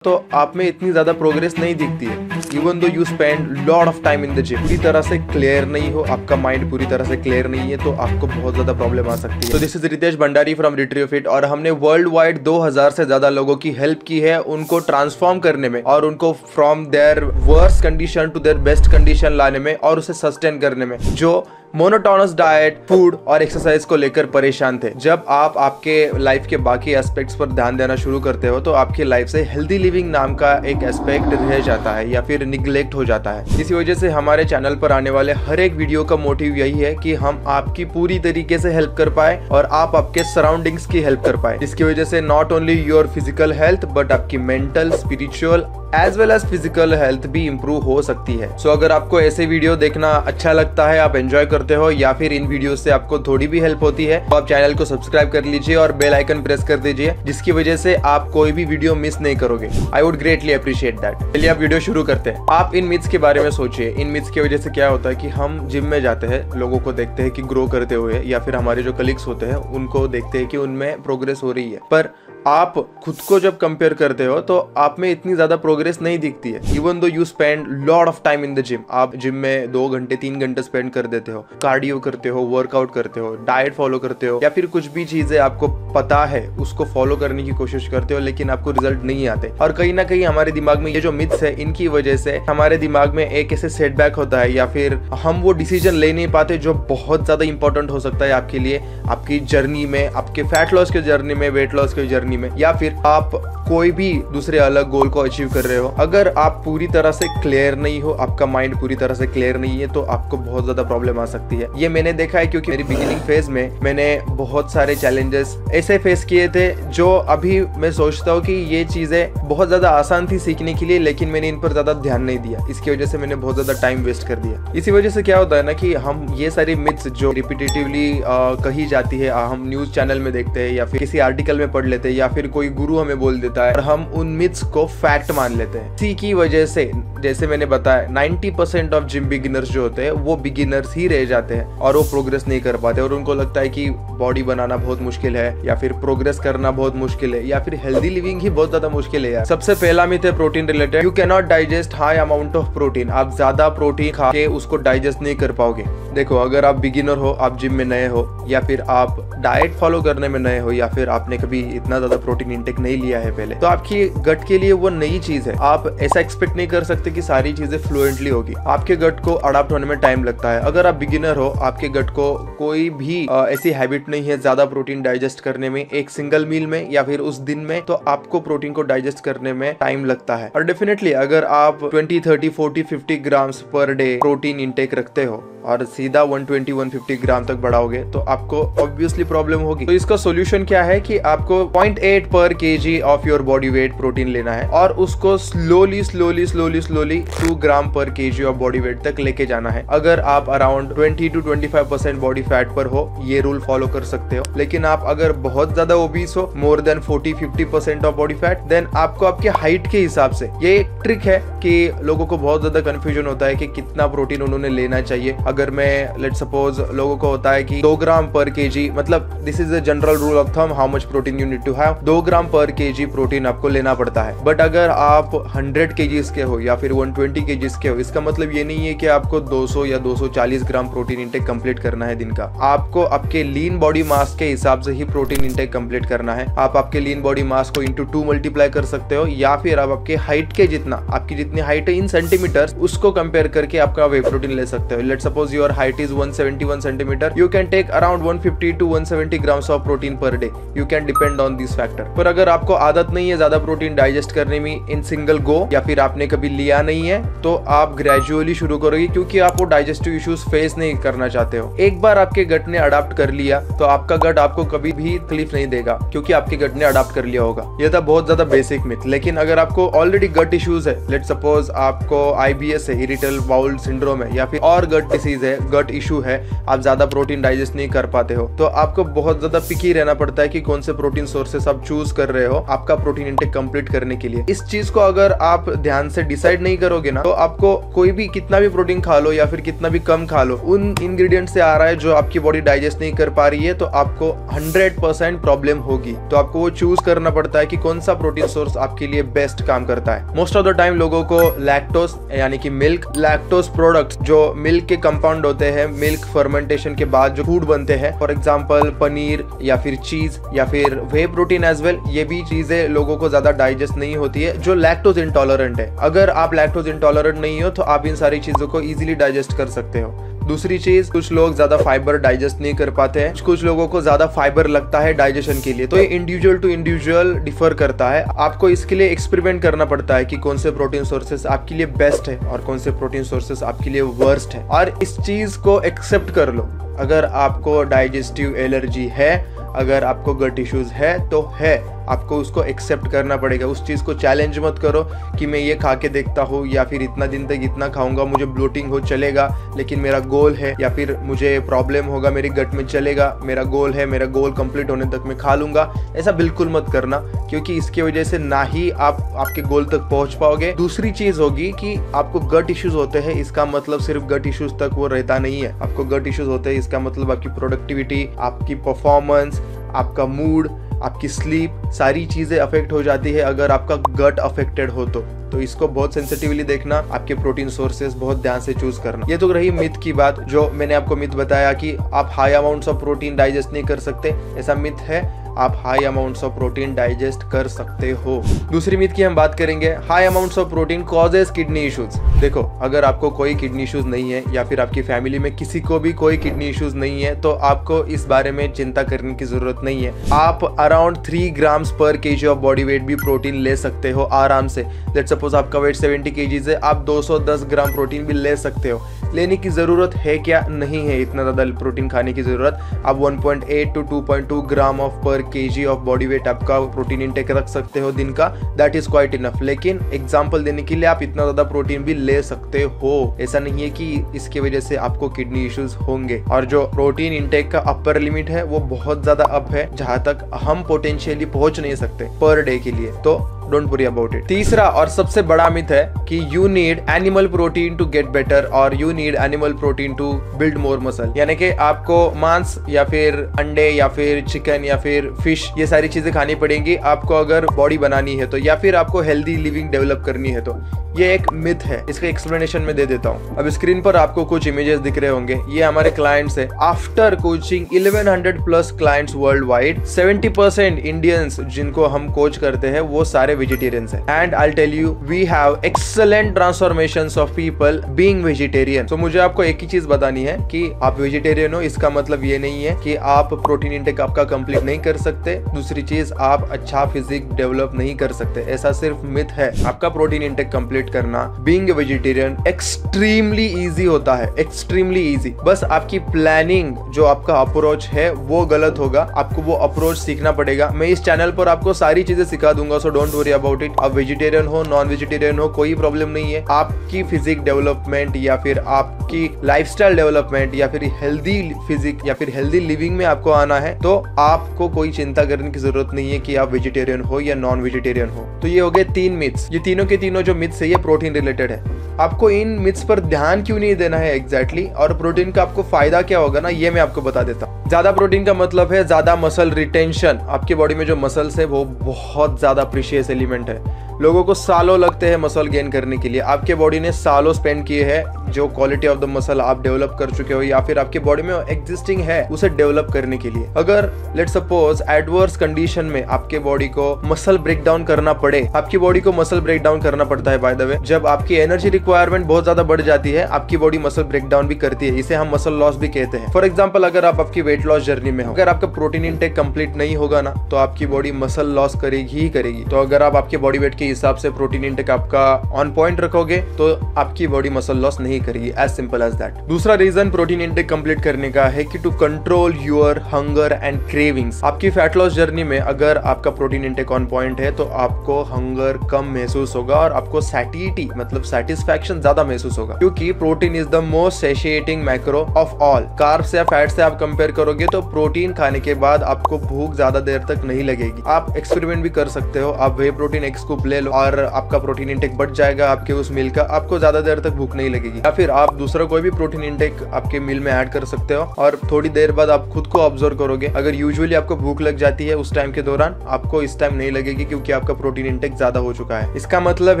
तो आप में इतनी ज्यादा प्रोग्रेस नहीं दिखती है। Even though you spend lot of time in the gym, पूरी तरह से क्लियर नहीं हो, आपका माइंड पूरी तरह से क्लियर नहीं है, तो आपको बहुत ज्यादा प्रॉब्लम आ सकती है। तो this is Ritesh Bhandari from retrieve fit और हमने वर्ल्ड वाइड 2000 से ज्यादा लोगों की हेल्प की है उनको ट्रांसफॉर्म करने में और उनको from their worst condition to their best condition लाने में और उसे सस्टेन करने में, जो मोनोटोनस डाइट, फूड और एक्सरसाइज को लेकर परेशान थे। जब आप आपके लाइफ के बाकी एस्पेक्ट्स पर ध्यान देना शुरू करते हो तो आपकी लाइफ से हेल्दी लिविंग नाम का एक एस्पेक्ट रह जाता है या फिर निग्लेक्ट हो जाता है। इसी वजह से हमारे चैनल पर आने वाले हर एक वीडियो का मोटिव यही है कि हम आपकी पूरी तरीके से हेल्प कर पाए और आप आपके सराउंडिंग्स की हेल्प कर पाए, जिसकी वजह से not only your physical health but आपकी mental, spiritual as well as physical health भी इंप्रूव हो सकती है। सो अगर आपको ऐसे वीडियो देखना अच्छा लगता है, आप एंजॉय करते हो या फिर इन वीडियो से आपको थोड़ी भी हेल्प होती है, तो आप चैनल को सब्सक्राइब कर लीजिए और बेल आइकन प्रेस कर दीजिए, जिसकी वजह से आप कोई भी वीडियो मिस नहीं करोगे। I would greatly appreciate that. चलिए आप वीडियो शुरू करते हैं। आप इन मिथ्स के बारे में सोचिए। इन मिथ्स की वजह से क्या होता है कि हम जिम में जाते हैं, लोगों को देखते हैं कि ग्रो करते हुए, या फिर हमारे जो कलीग्स होते हैं उनको देखते हैं कि उनमें प्रोग्रेस हो रही है, पर आप खुद को जब कंपेयर करते हो तो आप में इतनी ज्यादा प्रोग्रेस नहीं दिखती है। Even though you spend lot of time in the gym, आप जिम में 2 घंटे 3 घंटे स्पेंड कर देते हो, कार्डियो करते हो, वर्कआउट करते हो, डाइट फॉलो करते हो, या फिर कुछ भी चीजें आपको पता है उसको फॉलो करने की कोशिश करते हो, लेकिन आपको रिजल्ट नहीं आते। और कहीं ना कहीं हमारे दिमाग में ये जो मिथ्स है, इनकी वजह से हमारे दिमाग में एक ऐसे सेटबैक होता है या फिर हम वो डिसीजन ले नहीं पाते जो बहुत ज्यादा इंपॉर्टेंट हो सकता है आपके लिए, आपकी जर्नी में, आपके फैट लॉस के जर्नी में, वेट लॉस के जर्नी में, या फिर आप कोई भी दूसरे अलग गोल को अचीव कर रहे हो। अगर आप पूरी तरह से क्लियर नहीं हो, आपका माइंड पूरी तरह से क्लियर नहीं है, तो आपको बहुत ज्यादा प्रॉब्लम आ सकती है। ये मैंने देखा है क्योंकि मेरी बिगिनिंग फेज में मैंने बहुत सारे चैलेंजेस ऐसे फेस किए थे जो अभी मैं सोचता हूँ कि ये चीजें बहुत ज्यादा आसान थी सीखने के लिए, लेकिन मैंने इन पर ज्यादा ध्यान नहीं दिया। इसकी वजह से मैंने बहुत ज्यादा टाइम वेस्ट कर दिया। इसी वजह से क्या होता है ना कि हम ये सारी मिथ्स जो रिपीटेटिवली कही जाती है, हम न्यूज चैनल में देखते हैं या फिर किसी आर्टिकल में पढ़ लेते हैं या फिर कोई गुरु हमें बोल देता है और हम उन मिथ्स को फैक्ट मान लेते हैं। इसी की वजह से जैसे मैंने बताया 90% ऑफ जिम बिगिनर्स जो होते हैं वो बिगिनर्स ही रह जाते हैं और वो प्रोग्रेस नहीं कर पाते और उनको लगता है कि बॉडी बनाना बहुत मुश्किल है या फिर प्रोग्रेस करना बहुत मुश्किल है या फिर हेल्दी लिविंग ही बहुत ज्यादा मुश्किल है यार। सबसे पहला मिथ है protein related. You can not digest high amount of protein. आप ज्यादा प्रोटीन खा के उसको डाइजेस्ट नहीं कर पाओगे। देखो, अगर आप बिगिनर हो, आप जिम में नए हो या फिर आप डाइट फॉलो करने में नए हो या फिर आपने कभी इतना ज्यादा प्रोटीन इंटेक नहीं लिया है पहले, तो आपकी गट के लिए वो नई चीज है। आप ऐसा एक्सपेक्ट नहीं कर सकते कि सारी चीजें फ्लुएंटली होगी। आपके गट को अडॉप्ट होने में टाइम लगता है। अगर आप बिगिनर हो, आपके गट को कोई भी ऐसी हैबिट नहीं है ज्यादा प्रोटीन डाइजेस्ट करने में, एक सिंगल मील में या फिर उस दिन में, तो आपको प्रोटीन को डाइजेस्ट करने में टाइम लगता है। और डेफिनेटली अगर आप 20, 30, 40, 50 grams per day protein intake रखते हो और सीधा 120, 150 ग्राम तक बढ़ाओगे तो आपको ऑब्वियसली प्रॉब्लम होगी। तो इसका सॉल्यूशन क्या है कि आपको 0.8 पर KG of your body weight protein लेना है और उसको slowly 2 gram per KG of body weight तक लेके जाना है। अगर आप अराउंड 20 to 25% बॉडी फैट पर हो, ये रूल फॉलो कर सकते हो। लेकिन आप अगर बहुत ज्यादा ओबीस हो, more than 40-50% of body fat, then आपको आपके हाइट के हिसाब से, ये एक ट्रिक है कि लोगों को बहुत ज्यादा कंफ्यूजन होता है कि कितना प्रोटीन उन्होंने लेना चाहिए। अगर मैं लेट सपोज लोगों को होता है कि 2 ग्राम पर केजी, मतलब this is a general rule of thumb how much protein you need to have, 2 gram per KG protein आपको लेना पड़ता है। बट अगर आप 100 केजीज के हो या फिर 120 केजीज के हो, इसका मतलब ये नहीं है कि आपको 200 या 240 ग्राम प्रोटीन इंटेक कंप्लीट करना है दिन का। आपको आपके लीन बॉडी मास के हिसाब से ही प्रोटीन इंटेक कंप्लीट करना है। आप आपके लीन बॉडी मास को इंटू 2 मल्टीप्लाई कर सकते हो या फिर आप आपके हाइट के जितना, आपकी जितनी हाइट है इन सेंटीमीटर, उसको कंपेयर करके आपका वे प्रोटीन ले सकते हो। Let suppose your height is 171 centimeter, you can take around 150 to 170 grams of protein per day. You can depend on these factor. पर अगर आपको आदत नहीं है ज्यादा प्रोटीन डाइजेस्ट करने में इन सिंगल गो, या फिर आपने कभी लिया नहीं है, तो आप ग्रेजुअली शुरू करोगे क्योंकि आप वो डाइजेस्टिव इश्यूज फेस नहीं करना चाहते हो। एक बार आपके गट ने अडॉप्ट कर लिया तो आपका गट आपको कभी भी तकलीफ नहीं देगा क्योंकि आपके गट ने अडॉप्ट कर लिया होगा। ये था बहुत ज्यादा बेसिक मिथ। लेकिन अगर आपको ऑलरेडी गट इश्यूज है, लेट सपोज आपको IBS है, इरिटेबल बाउल सिंड्रोम है, या फिर और गट डिसीज है, गट इशू है, आप ज्यादा प्रोटीन डाइजेस्ट नहीं कर पाते हो, तो आपको बहुत ज्यादा पिकी रहना पड़ता है कि कौन से प्रोटीन सोर्सेस आप चूज कर रहे हो। आपका प्रोटीन इंटेक कंप्लीट करने के लिए। इस चीज को अगर आप ध्यान से डिसाइड नहीं करोगे ना, तो आपको कोई भी कितना भी प्रोटीन खा लो या फिर कितना भी कम खा लो, उन इंग्रेडिएंट से आ रहा है जो आपकी बॉडी डाइजेस्ट नहीं कर पा रही है, तो आपको 100% प्रॉब्लम होगी। तो आपको वो चूज करना पड़ता है कि कौन सा प्रोटीन सोर्स आपके लिए बेस्ट काम करता है। मोस्ट ऑफ द टाइम लोगों को लैक्टोस यानी कि मिल्क, लैक्टोस प्रोडक्ट्स जो मिल्क के कंपाउंड होते हैं, मिल्क फर्मेंटेशन के बाद जो फूड बनते हैं, फॉर एग्जांपल पनीर या फिर चीज या फिर वे प्रोटीन एज वेल, ये भी चीजें लोगों को ज्यादा डाइजेस्ट नहीं होती है जो लैक्टोज इंटॉलरेंट है। अगर आप लैक्टोज इंटॉलरेंट नहीं हो तो आप इन सारी चीजों को इजीली डाइजेस्ट कर सकते हो। दूसरी चीज, कुछ लोग ज्यादा फाइबर डाइजेस्ट नहीं कर पाते हैं, कुछ लोगों को ज्यादा फाइबर लगता है डाइजेशन के लिए। तो ये इंडिविजुअल टू इंडिविजुअल डिफर करता है। आपको इसके लिए एक्सपेरिमेंट करना पड़ता है कि कौन से प्रोटीन सोर्सेस आपके लिए बेस्ट है और कौन से प्रोटीन सोर्सेस आपके लिए वर्स्ट है, और इस चीज को एक्सेप्ट कर लो। अगर आपको डाइजेस्टिव एलर्जी है, अगर आपको गट इश्यूज है तो है, आपको उसको एक्सेप्ट करना पड़ेगा। उस चीज को चैलेंज मत करो कि मैं ये खा के देखता हूँ या फिर इतना दिन तक इतना खाऊंगा, मुझे ब्लोटिंग हो चलेगा, लेकिन मेरा गोल है, या फिर मुझे प्रॉब्लम होगा मेरे गट में चलेगा, मेरा गोल है, मेरा गोल कंप्लीट होने तक मैं खा लूंगा। ऐसा बिल्कुल मत करना, क्योंकि इसकी वजह से ना ही आप आपके गोल तक पहुंच पाओगे। दूसरी चीज होगी कि आपको गट इश्यूज होते हैं, इसका मतलब सिर्फ गट इश्यूज तक वो रहता नहीं है। आपको गट इश्यूज होते हैं, इसका मतलब आपकी प्रोडक्टिविटी, आपकी परफॉर्मेंस, आपका मूड, आपकी स्लीप, सारी चीजें अफेक्ट हो जाती है अगर आपका गट अफेक्टेड हो तो इसको बहुत सेंसिटिवली देखना, आपके प्रोटीन सोर्सेस बहुत ध्यान से चूज करना। ये तो रही मिथ की बात, जो मैंने आपको मिथ बताया कि आप high amounts of protein digest नहीं कर सकते। ऐसा मिथ है, आप high amounts of protein digest कर सकते हो। दूसरी मिथ की हम बात करेंगे, high amounts of protein causes kidney issues. देखो, अगर आपको कोई किडनी इश्यूज नहीं है या फिर आपकी फैमिली में किसी को भी कोई किडनी इश्यूज नहीं है, तो आपको इस बारे में चिंता करने की जरूरत नहीं है। आप अराउंड 3 ग्राम्स पर केजी ऑफ बॉडी वेट भी प्रोटीन ले सकते हो आराम से। लेट्स सपोज आपका वेट 70 केजीज है, आप 210 ग्राम प्रोटीन भी ले सकते हो। लेने की जरूरत है क्या? नहीं है इतना ज्यादा प्रोटीन खाने की जरूरत। आप 1.8 to 2.2 ग्राम ऑफ पर केजी ऑफ बॉडी वेट आपका प्रोटीन इंटेक रख सकते हो दिन का, दैट इज क्वाइट इनफ। लेकिन एग्जांपल देने के लिए आप इतना ज्यादा प्रोटीन भी ले सकते हो। ऐसा नहीं है कि इसकी वजह से आपको किडनी इश्यूज होंगे। और जो प्रोटीन इंटेक का अपर लिमिट है वो बहुत ज्यादा अप है, जहां तक हम पोटेंशियली पहुंच नहीं सकते पर डे के लिए। तो डोंट वरी अबाउट इट। तीसरा और सबसे बड़ा मिथ है कि you need animal protein to get better or you need animal protein to build more muscle. यानी कि आपको मांस या फिर अंडे या फिर चिकन या फिर फिश, ये सारी चीजें खानी पड़ेंगी आपको अगर बॉडी बनानी है तो, या फिर आपको हेल्दी लिविंग डेवलप करनी है तो। ये एक मिथ है, इसका एक्सप्लेनेशन मैं दे देता हूँ। अब स्क्रीन पर आपको कुछ इमेजेस दिख रहे होंगे, ये हमारे क्लाइंट्स है। After coaching 1100 plus clients world wide, 70% Indians जिनको हम कोच करते हैं वो सारे वेजिटेरियंस हैं। And I tell you, we have excellent transformations of people being vegetarian. तो मुझे आपको एक ही चीज बतानी है कि आप वेजिटेरियन हो, इसका मतलब ये नहीं है कि आप प्रोटीन इंटेक आपका कंप्लीट नहीं कर सकते। दूसरी चीज, आप अच्छा फिजिक डेवलप नहीं कर सकते, ऐसा सिर्फ मिथ है। आपका प्रोटीन इंटेक कंप्लीट करना being a vegetarian extremely easy होता है, एक्सट्रीमली इजी। बस आपकी प्लानिंग, जो आपका अप्रोच है वो गलत होगा, आपको वो अप्रोच सीखना पड़ेगा। मैं इस चैनल पर आपको सारी चीजें सिखा दूंगा, so don't worry about it. आप वेजिटेरियन हो, नॉन वेजिटेरियन हो, कोई प्रॉब्लम नहीं है। आपकी फिजिक डेवलपमेंट या फिर आपकी लाइफस्टाइल डेवलपमेंट या फिर हेल्दी फिजिक या फिर हेल्दी लिविंग में आपको आना है, तो आपको कोई चिंता करने की जरूरत नहीं है कि आप वेजिटेरियन हो या नॉन वेजिटेरियन हो। तो ये हो गए 3 मिथ्स। ये तीनों के तीनों जो मिथ्स है ये प्रोटीन रिलेटेड है। आपको इन मिथ्स पर ध्यान क्यों नहीं देना है एग्जैक्टली, और प्रोटीन का आपको फायदा क्या होगा ना, ये मैं आपको बता देता हूँ। ज्यादा प्रोटीन का मतलब है ज्यादा मसल रिटेंशन। आपकी बॉडी में जो मसल्स है वो बहुत ज्यादा प्रीशियस एलिमेंट है। लोगों को सालों लगते हैं मसल गेन करने के लिए, आपके बॉडी ने सालों स्पेंड किए हैं जो क्वालिटी ऑफ द मसल आप डेवलप कर चुके हो या फिर आपके बॉडी में एग्जिस्टिंग है उसे डेवलप करने के लिए। अगर लेट्स सपोज एडवर्स कंडीशन में आपके बॉडी को मसल ब्रेकडाउन करना पड़े, आपकी बॉडी को मसल ब्रेकडाउन करना पड़ता है बाय द वे, जब आपकी एनर्जी रिक्वायरमेंट बहुत ज्यादा बढ़ जाती है आपकी बॉडी मसल ब्रेकडाउन भी करती है, इसे हम मसल लॉस भी कहते हैं। फॉर एग्जाम्पल, अगर आप आपकी वेट लॉस जर्नी में हो, अगर आपका प्रोटीन इंटेक कंप्लीट नहीं होगा ना तो आपकी बॉडी मसल लॉस करेगी ही करेगी। तो अगर आप आपके बॉडी वेट के हिसाब से प्रोटीन इंटेक आपका ऑन पॉइंट रखोगे तो आपकी बॉडी मसल लॉस नहीं नहीं करेगी, एज सिंपल एज दैट। दूसरा रीजन प्रोटीन इंटेक कंप्लीट करने का है कि to control your hunger and cravings. आपकी फैट लॉस जर्नी में अगर आपका प्रोटीन इंटेक ऑन पॉइंट है तो आपको हंगर कम महसूस होगा और आपको सैटिटी मतलब सेटिस्फैक्शन ज्यादा महसूस होगा, क्योंकि protein is the most satiating macro of all. Carbs या फैट से आप कंपेयर करोगे तो प्रोटीन खाने के बाद आपको भूख ज्यादा देर तक नहीं लगेगी। आप एक्सपेरिमेंट भी कर सकते हो, आप वे प्रोटीन एक स्कूप ले लो और आपका प्रोटीन इंटेक बढ़ जाएगा आपके उस मील का, आपको ज्यादा देर तक भूख नहीं लगेगी। या फिर आप दूसरा कोई भी प्रोटीन इंटेक आपके मील में ऐड कर सकते हो और थोड़ी देर बाद आप खुद को ऑब्जर्व करोगे, अगर यूजुअली आपको भूख लग जाती है उस टाइम के दौरान, आपको इस टाइम नहीं लगेगी क्योंकि आपका प्रोटीन इंटेक ज्यादा हो चुका है। इसका मतलब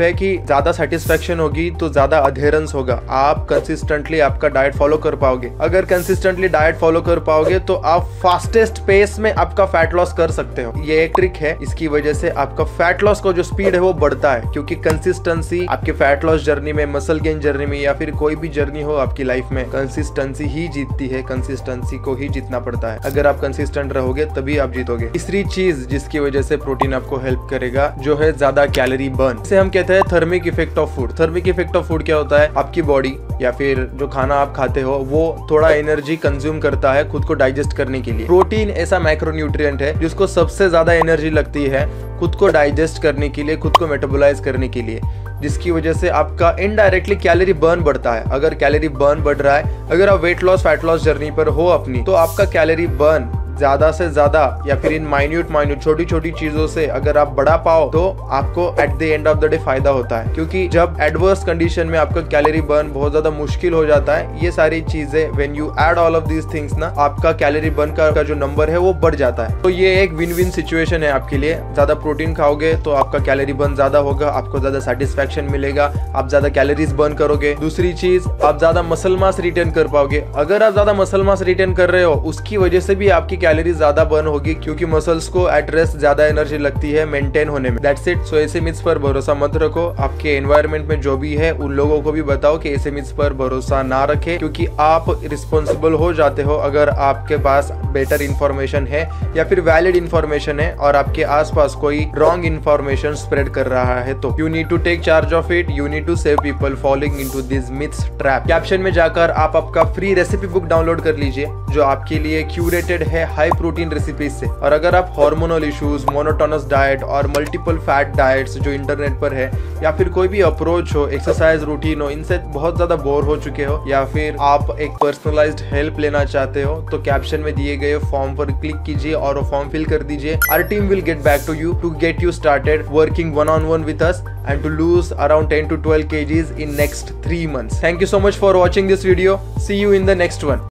है कि ज्यादा सेटिस्फेक्शन होगी तो ज्यादा अधेरेंस होगा, आप कंसिस्टेंटली आपका डाइट फॉलो कर पाओगे। अगर कंसिस्टेंटली डाइट फॉलो कर पाओगे तो आप फास्टेस्ट पेस में आपका फैट लॉस कर सकते हो। ये एक ट्रिक है, इसकी वजह से आपका फैट लॉस का जो स्पीड है वो बढ़ता है, क्योंकि कंसिस्टेंसी आपके फैट लॉस जर्नी में, मसल गेन जर्नी में या फिर कोई भी जर्नी हो आपकी लाइफ में, कंसिस्टेंसी ही जीतती है, कंसिस्टेंसी को ही जीतना पड़ता है। अगर आप कंसिस्टेंट रहोगे तभी आप जीतोगे। तीसरी चीज जिसकी वजह से प्रोटीन आपको हेल्प करेगा जो है ज्यादा कैलोरी बर्न। इसे हम कहते हैं thermic effect of food. Thermic effect of food क्या होता है? आपकी बॉडी या फिर जो खाना आप खाते हो वो थोड़ा एनर्जी कंज्यूम करता है खुद को डाइजेस्ट करने के लिए। प्रोटीन ऐसा माइक्रोन्यूट्रिएंट है जिसको सबसे ज्यादा एनर्जी लगती है खुद को डाइजेस्ट करने के लिए, खुद को मेटाबोलाइज करने के लिए, जिसकी वजह से आपका इनडायरेक्टली कैलोरी बर्न बढ़ता है। अगर कैलोरी बर्न बढ़ रहा है, अगर आप weight loss fat loss journey पर हो अपनी, तो आपका कैलोरी बर्न ज्यादा से ज्यादा या फिर इन माइन्यूट छोटी छोटी चीजों से अगर आप बढ़ा पाओ तो आपको at the end of the day फायदा होता है। क्योंकि जब एडवर्स कंडीशन में आपका कैलोरी बर्न बहुत ज्यादा मुश्किल हो जाता है, ये सारी चीजें when you add all of these things ना, आपका कैलोरी बर्न का जो नंबर है वो बढ़ जाता है। तो ये एक विन विन सिचुएशन है आपके लिए। ज्यादा प्रोटीन खाओगे तो आपका कैलोरी बर्न ज्यादा होगा, आपको ज्यादा सेटिस्फेक्शन मिलेगा, आप ज्यादा कैलोरीज बर्न करोगे। दूसरी चीज, आप ज्यादा मसल मास रिटेन कर पाओगे। अगर आप ज्यादा मसल मास रिटेन कर रहे हो उसकी वजह से भी आपकी कैलोरी ज्यादा बर्न होगी, क्योंकि मसल्स को एट रेस्ट ज्यादा एनर्जी लगती है मेंटेन होने में। That's it. सो ऐसे मिथ्स पर भरोसा मत रखो। आपके एनवायरनमेंट में जो भी है उन लोगों को भी बताओ कि ऐसे मिथ्स पर भरोसा ना रखे, क्योंकि आप रिस्पॉन्सिबल हो जाते हो अगर आपके पास बेटर इंफॉर्मेशन है या फिर वैलिड इंफॉर्मेशन है और आपके आसपास कोई रॉन्ग इंफॉर्मेशन स्प्रेड कर रहा है तो you need to take charge of it. You need to save people following into this myths trap. Caption में जाकर आप आपका फ्री रेसिपी बुक डाउनलोड कर लीजिए जो आपके लिए क्यूरेटेड है हाई प्रोटीन रेसिपीज से। और अगर आप हार्मोनल इश्यूज, मोनोटोनस डाइट और मल्टीपल फैट डाइट्स जो इंटरनेट पर है, या फिर कोई भी अप्रोच हो, एक्सरसाइज रूटीन हो, इनसे बहुत ज्यादा बोर हो चुके हो, या फिर आप एक पर्सनलाइज्ड हेल्प लेना चाहते हो, तो कैप्शन में दिए गए फॉर्म पर क्लिक कीजिए और वो फॉर्म फिल कर दीजिए। Our team will get back to you to get you started working one-on-one with us and to lose around 10 to 12 kgs in next 3 months. Thank you so much for watching this video. See you in the next one.